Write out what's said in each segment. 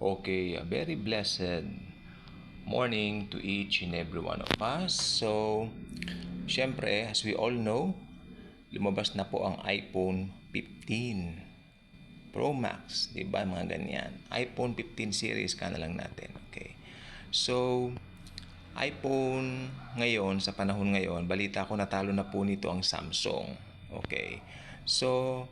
Okay, a very blessed morning to each and every one of us. So, syempre, as we all know, lumabas na po ang iPhone 15 Pro Max, 'di ba? Mga ganyan. iPhone 15 series ka na lang natin. Okay. So, iPhone ngayon, sa panahon ngayon, balita ko natalo na po nito ang Samsung. Okay. So,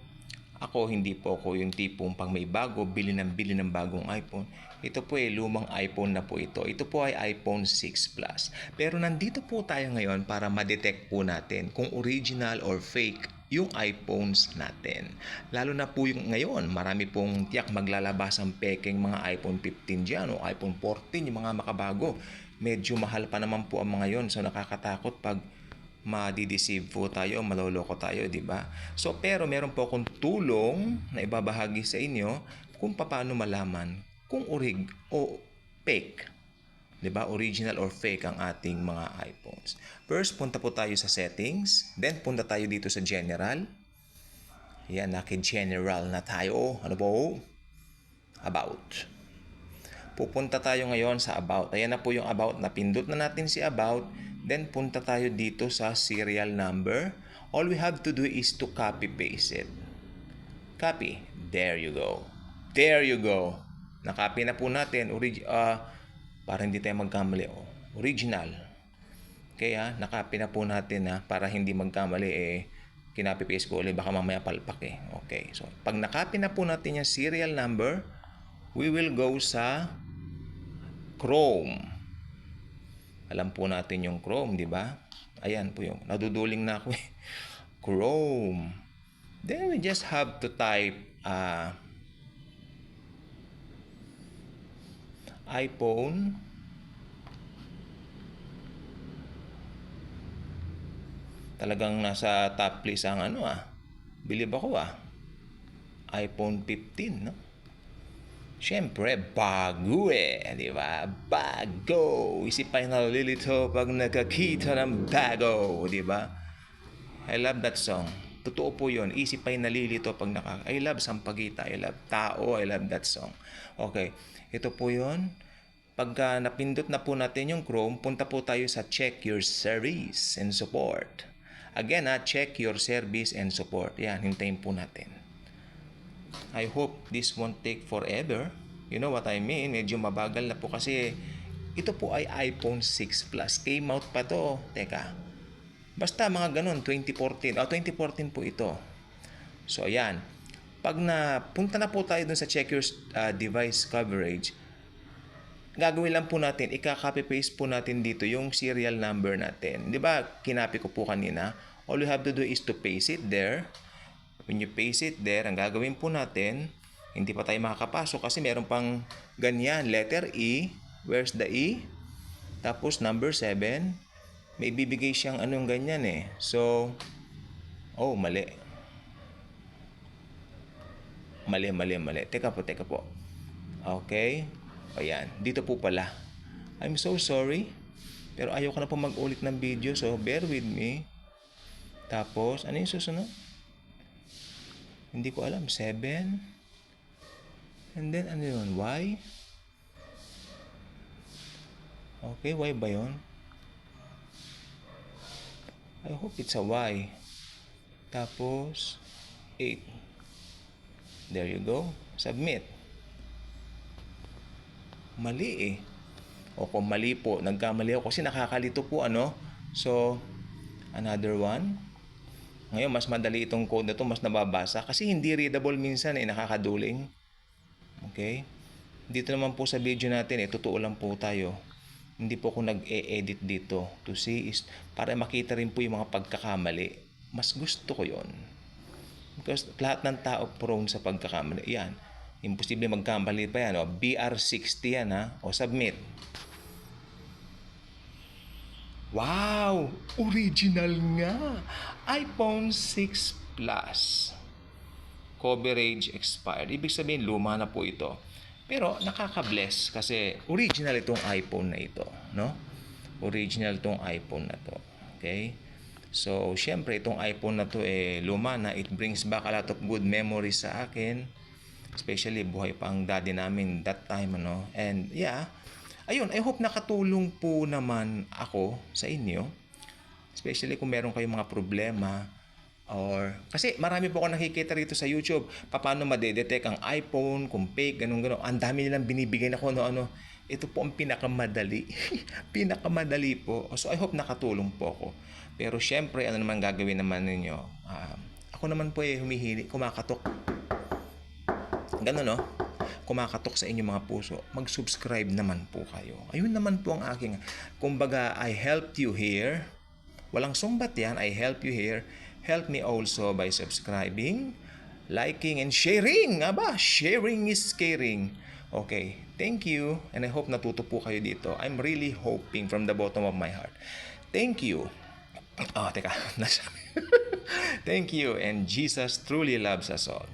ako hindi po ako yung tipong pag may bago, bili ng bagong iPhone. Ito po ay lumang iPhone na po ito. Ito po ay iPhone 6 Plus. Pero nandito po tayo ngayon para ma-detect po natin kung original or fake yung iPhones natin. Lalo na po yung ngayon, marami pong tiyak maglalabas ang pekeng mga iPhone 15 dyan o iPhone 14, yung mga makabago. Medyo mahal pa naman po ang mga yon, so nakakatakot pag ma-deceive po tayo, maloloko tayo, di ba? So, pero meron po akong tulong na ibabahagi sa inyo kung paano malaman kung orig o fake, di ba? Original or fake ang ating mga iPhones. First, punta po tayo sa settings, then punta tayo dito sa general. Yan, naki-general na tayo. Ano po? About. Pupunta tayo ngayon sa about. Ayan na po yung about. Napindot na natin si about. Then punta tayo dito sa serial number. All we have to do is to copy paste it. Copy. There you go. There you go. Nakopy na po natin. Para hindi tayo magkamali. Original. Kaya nakopy na po natin para hindi magkamali kinopy paste ko ulit. Baka mamaya palpak Okay. So pag nakopy na po natin yung serial number, we will go sa Chrome. Alam po natin yung Chrome, di ba? Ayan po yung naduduling na ako Chrome. Then we just have to type iPhone talagang nasa top list ang bilib ako iPhone 15, no? Siyempre, bago di ba? Bago! Isip pa nalilito pag nakakita ng bago, di ba? I love that song. Totoo po yun. Isip pa nalilito pag I love Sampaguita. I love tao. I love that song. Okay. Ito po yun. Pagka napindot na po natin yung Chrome, punta po tayo sa check your service and support. Again, check your service and support. Yan, hintayin po natin. I hope this won't take forever. You know what I mean? Medyo mabagal na po kasi ito po ay iPhone 6 Plus. Came out pa to. Teka. Basta mga ganun, 2014. 2014 po ito. So, ayan. Pag punta na po tayo dun sa check your device coverage, gagawin lang po natin, ika-copy paste po natin dito yung serial number natin. Di ba, kinapi ko po kanina? All you have to do is to paste it there. When you paste it there, ang gagawin po natin, hindi pa tayo makakapasok kasi meron pang ganyan. Letter E. Where's the E? Tapos number 7. May bibigay siyang anong ganyan So, mali. Mali. Teka po. Okay. Ayan. Dito po pala. I'm so sorry. Pero ayoko na po mag-ulit ng video. So, bear with me. Tapos, ano yung susunod? Hindi ko alam. 7. And then, ano yun? Y? Okay, Y ba yun? I hope it's a Y. Tapos, 8. There you go. Submit. Mali O kung mali po, nagkamali ako kasi nakakalito po So, another one. Ngayon, mas madali itong code na to, mas nababasa. Kasi hindi readable minsan nakakaduling. Okay? Dito naman po sa video natin totoo lang po tayo. Hindi po ako nag-e-edit dito to see is para makita rin po yung mga pagkakamali. Mas gusto ko yon. Because lahat ng tao prone sa pagkakamali. Yan. Imposible magkamali pa yan. BR60 yan submit. Wow! Original nga! iPhone 6 Plus. Coverage expired. Ibig sabihin, luma na po ito. Pero nakaka-bless kasi original itong iPhone na ito, no? Original itong iPhone na to. Okay? So, syempre itong iPhone na to luma na. It brings back a lot of good memories sa akin. Especially buhay pa ang daddy namin that time, ano. And yeah, ayun, I hope nakatulong po naman ako sa inyo. Especially kung meron kayong mga problema or kasi marami po ako nakikita rito sa YouTube paano madedetect ang iPhone, kung fake, ganun. Ang dami nilang binibigay na kung ano-ano. Ito po ang pinakamadali. Pinakamadali po. So I hope nakatulong po ako. Pero syempre, ano naman gagawin naman ninyo? Ako naman po humihili, kumakatok. Ganun, no? Kumakatok sa inyong mga puso. Mag-subscribe naman po kayo. Ayun naman po ang aking, kumbaga, I helped you here. Walang sumbat yan. I help you here. Help me also by subscribing, liking, and sharing. Aba, sharing is caring. Okay, thank you. And I hope natuto po kayo dito. I'm really hoping from the bottom of my heart. Thank you. Teka. Thank you. And Jesus truly loves us all.